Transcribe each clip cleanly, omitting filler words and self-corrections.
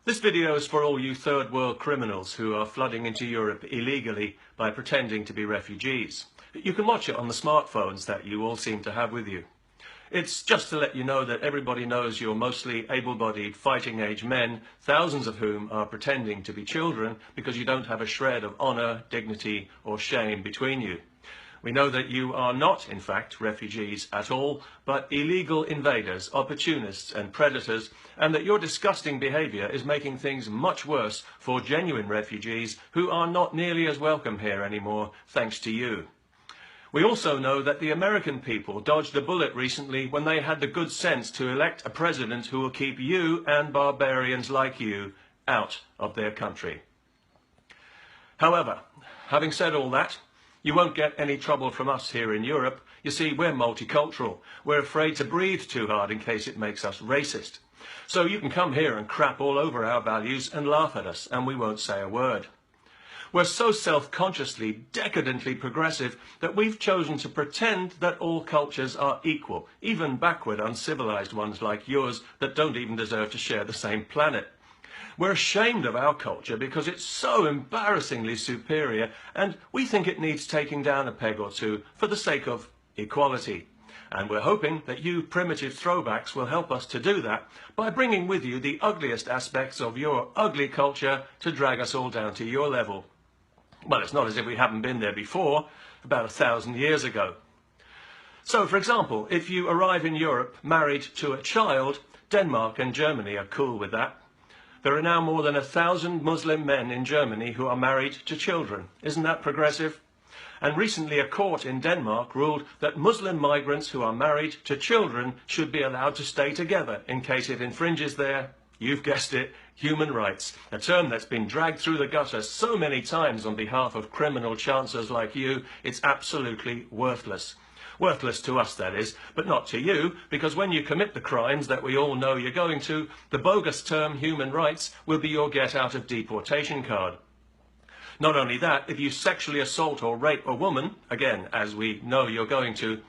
This video is for all you third world criminals who are flooding into Europe illegally by pretending to be refugees. You can watch it on the smartphones that you all seem to have with you. It's just to let you know that everybody knows you're mostly able-bodied fighting-age men, thousands of whom are pretending to be children because you don't have a shred of honour, dignity or shame between you. We know that you are not, in fact, refugees at all, but illegal invaders, opportunists and predators, and that your disgusting behaviour is making things much worse for genuine refugees who are not nearly as welcome here anymore, thanks to you. We also know that the American people dodged a bullet recently when they had the good sense to elect a president who will keep you and barbarians like you out of their country. However, having said all that, you won't get any trouble from us here in Europe. You see, we're multicultural. We're afraid to breathe too hard in case it makes us racist. So you can come here and crap all over our values and laugh at us, and we won't say a word. We're so self-consciously, decadently progressive that we've chosen to pretend that all cultures are equal, even backward, uncivilized ones like yours that don't even deserve to share the same planet. We're ashamed of our culture because it's so embarrassingly superior, and we think it needs taking down a peg or two for the sake of equality. And we're hoping that you primitive throwbacks will help us to do that by bringing with you the ugliest aspects of your ugly culture to drag us all down to your level. Well, it's not as if we haven't been there before, about 1,000 years ago. So, for example, if you arrive in Europe married to a child, Denmark and Germany are cool with that. There are now more than 1,000 Muslim men in Germany who are married to children. Isn't that progressive? And recently a court in Denmark ruled that Muslim migrants who are married to children should be allowed to stay together in case it infringes their, you've guessed it, human rights. A term that's been dragged through the gutter so many times on behalf of criminal chancellors like you, it's absolutely worthless. Worthless to us, that is, but not to you, because when you commit the crimes that we all know you're going to, the bogus term human rights will be your get-out-of-deportation card. Not only that, if you sexually assault or rape a woman, again, as we know you're going to,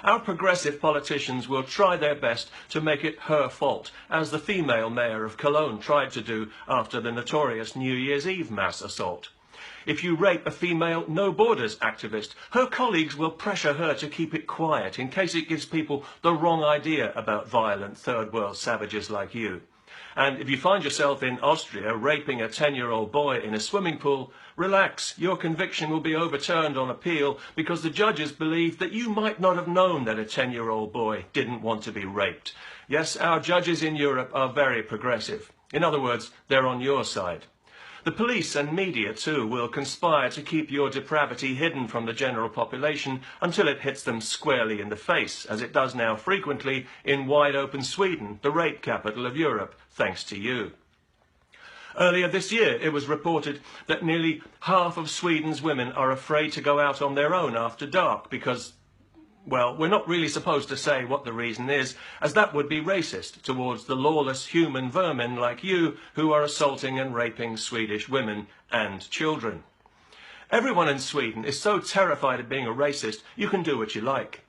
our progressive politicians will try their best to make it her fault, as the female mayor of Cologne tried to do after the notorious New Year's Eve mass assault. If you rape a female No Borders activist, her colleagues will pressure her to keep it quiet in case it gives people the wrong idea about violent third world savages like you. And if you find yourself in Austria raping a 10-year-old boy in a swimming pool, relax, your conviction will be overturned on appeal because the judges believe that you might not have known that a 10-year-old boy didn't want to be raped. Yes, our judges in Europe are very progressive. In other words, they're on your side. The police and media, too, will conspire to keep your depravity hidden from the general population until it hits them squarely in the face, as it does now frequently in wide-open Sweden, the rape capital of Europe, thanks to you. Earlier this year, it was reported that nearly half of Sweden's women are afraid to go out on their own after dark because, well, we're not really supposed to say what the reason is, as that would be racist towards the lawless human vermin like you who are assaulting and raping Swedish women and children. Everyone in Sweden is so terrified of being a racist, you can do what you like.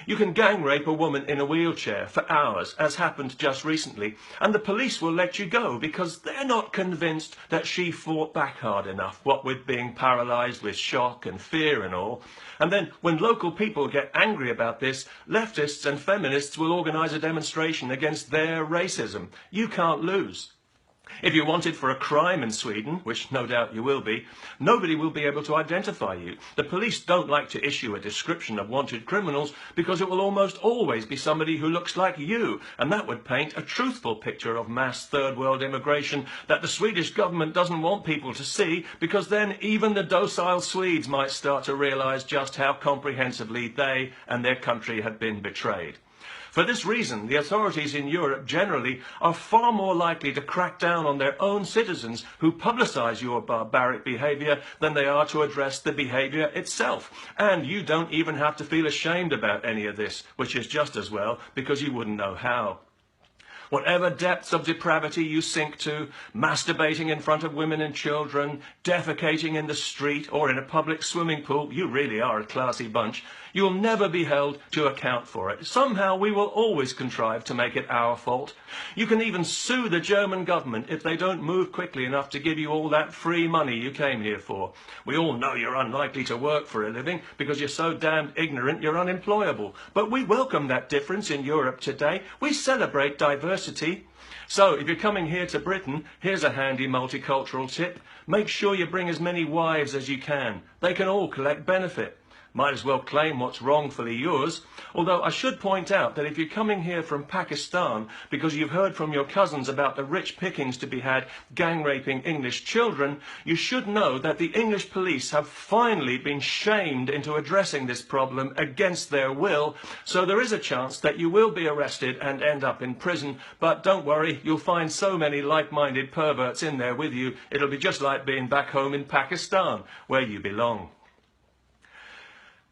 You can gang rape a woman in a wheelchair for hours, as happened just recently, and the police will let you go because they're not convinced that she fought back hard enough, what with being paralysed with shock and fear and all. And then, when local people get angry about this, leftists and feminists will organise a demonstration against their racism. You can't lose. If you're wanted for a crime in Sweden, which no doubt you will be, nobody will be able to identify you. The police don't like to issue a description of wanted criminals because it will almost always be somebody who looks like you, and that would paint a truthful picture of mass third world immigration that the Swedish government doesn't want people to see, because then even the docile Swedes might start to realise just how comprehensively they and their country had been betrayed. For this reason, the authorities in Europe generally are far more likely to crack down on their own citizens who publicise your barbaric behaviour than they are to address the behaviour itself. And you don't even have to feel ashamed about any of this, which is just as well, because you wouldn't know how. Whatever depths of depravity you sink to, masturbating in front of women and children, defecating in the street or in a public swimming pool, you really are a classy bunch. You'll never be held to account for it. Somehow we will always contrive to make it our fault. You can even sue the German government if they don't move quickly enough to give you all that free money you came here for. We all know you're unlikely to work for a living because you're so damned ignorant you're unemployable. But we welcome that difference in Europe today. We celebrate diversity. So if you're coming here to Britain, here's a handy multicultural tip. Make sure you bring as many wives as you can. They can all collect benefit. Might as well claim what's wrongfully yours. Although I should point out that if you're coming here from Pakistan because you've heard from your cousins about the rich pickings to be had gang raping English children, you should know that the English police have finally been shamed into addressing this problem against their will. So there is a chance that you will be arrested and end up in prison. But don't worry, you'll find so many like-minded perverts in there with you. It'll be just like being back home in Pakistan, where you belong.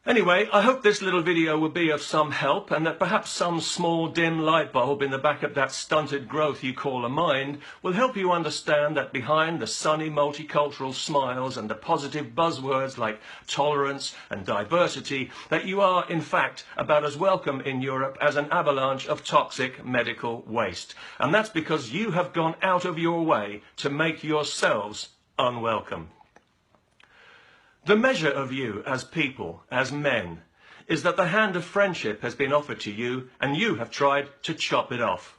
Anyway, I hope this little video will be of some help and that perhaps some small dim light bulb in the back of that stunted growth you call a mind will help you understand that behind the sunny multicultural smiles and the positive buzzwords like tolerance and diversity, that you are in fact about as welcome in Europe as an avalanche of toxic medical waste. And that's because you have gone out of your way to make yourselves unwelcome. The measure of you as people, as men, is that the hand of friendship has been offered to you and you have tried to chop it off.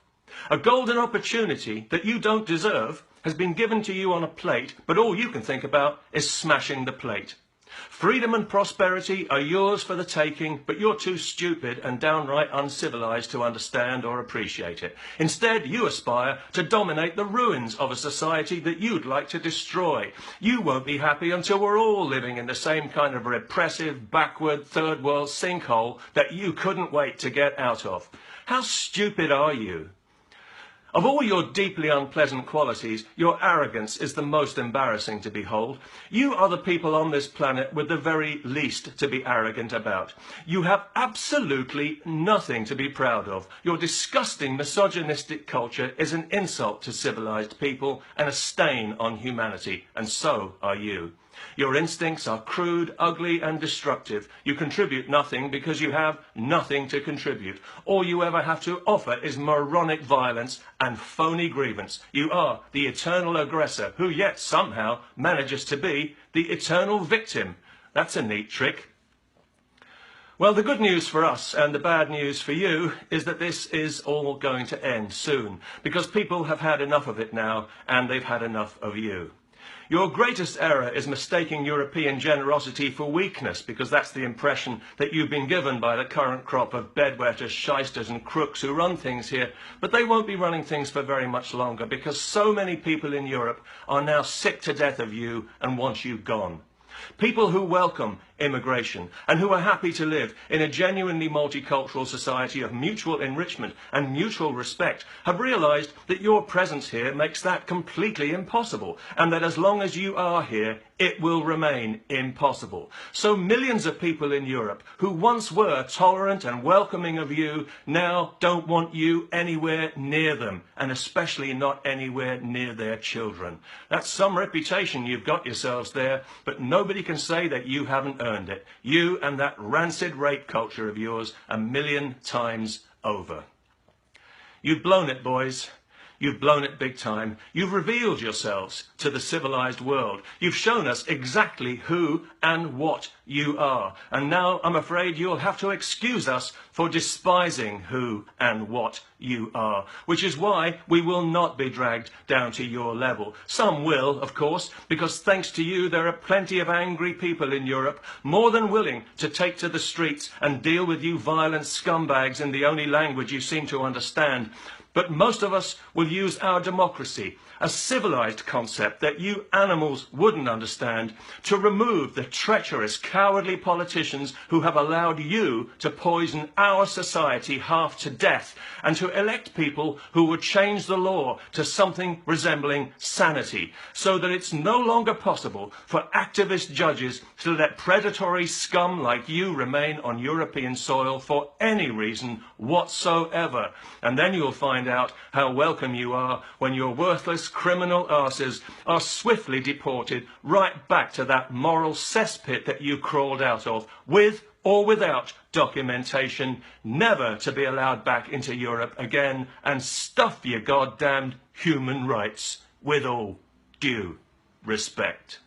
A golden opportunity that you don't deserve has been given to you on a plate, but all you can think about is smashing the plate. Freedom and prosperity are yours for the taking, but you're too stupid and downright uncivilized to understand or appreciate it. Instead, you aspire to dominate the ruins of a society that you'd like to destroy. You won't be happy until we're all living in the same kind of repressive, backward, third world sinkhole that you couldn't wait to get out of. How stupid are you? Of all your deeply unpleasant qualities, your arrogance is the most embarrassing to behold. You are the people on this planet with the very least to be arrogant about. You have absolutely nothing to be proud of. Your disgusting misogynistic culture is an insult to civilized people and a stain on humanity, and so are you. Your instincts are crude, ugly and destructive. You contribute nothing because you have nothing to contribute. All you ever have to offer is moronic violence and phony grievance. You are the eternal aggressor who yet somehow manages to be the eternal victim. That's a neat trick. Well, the good news for us and the bad news for you is that this is all going to end soon because people have had enough of it now and they've had enough of you. Your greatest error is mistaking European generosity for weakness, because that's the impression that you've been given by the current crop of bedwetters, shysters and crooks who run things here. But they won't be running things for very much longer, because so many people in Europe are now sick to death of you and want you gone. People who welcome immigration and who are happy to live in a genuinely multicultural society of mutual enrichment and mutual respect have realized that your presence here makes that completely impossible, and that as long as you are here, it will remain impossible. So millions of people in Europe who once were tolerant and welcoming of you now don't want you anywhere near them, and especially not anywhere near their children. That's some reputation you've got yourselves there, but nobody can say that you haven't earned it. You and that rancid rape culture of yours 1,000,000 times over. You've blown it, boys. You've blown it big time. You've revealed yourselves to the civilized world. You've shown us exactly who and what you are. And now I'm afraid you'll have to excuse us for despising who and what you are, which is why we will not be dragged down to your level. Some will, of course, because thanks to you there are plenty of angry people in Europe more than willing to take to the streets and deal with you violent scumbags in the only language you seem to understand. But most of us will use our democracy, a civilized concept that you animals wouldn't understand, to remove the treacherous, cowardly politicians who have allowed you to poison our society half to death, and to elect people who would change the law to something resembling sanity, so that it's no longer possible for activist judges to let predatory scum like you remain on European soil for any reason whatsoever. And then you'll find find out how welcome you are when your worthless criminal arses are swiftly deported right back to that moral cesspit that you crawled out of, with or without documentation, never to be allowed back into Europe again, and stuff your goddamned human rights, with all due respect.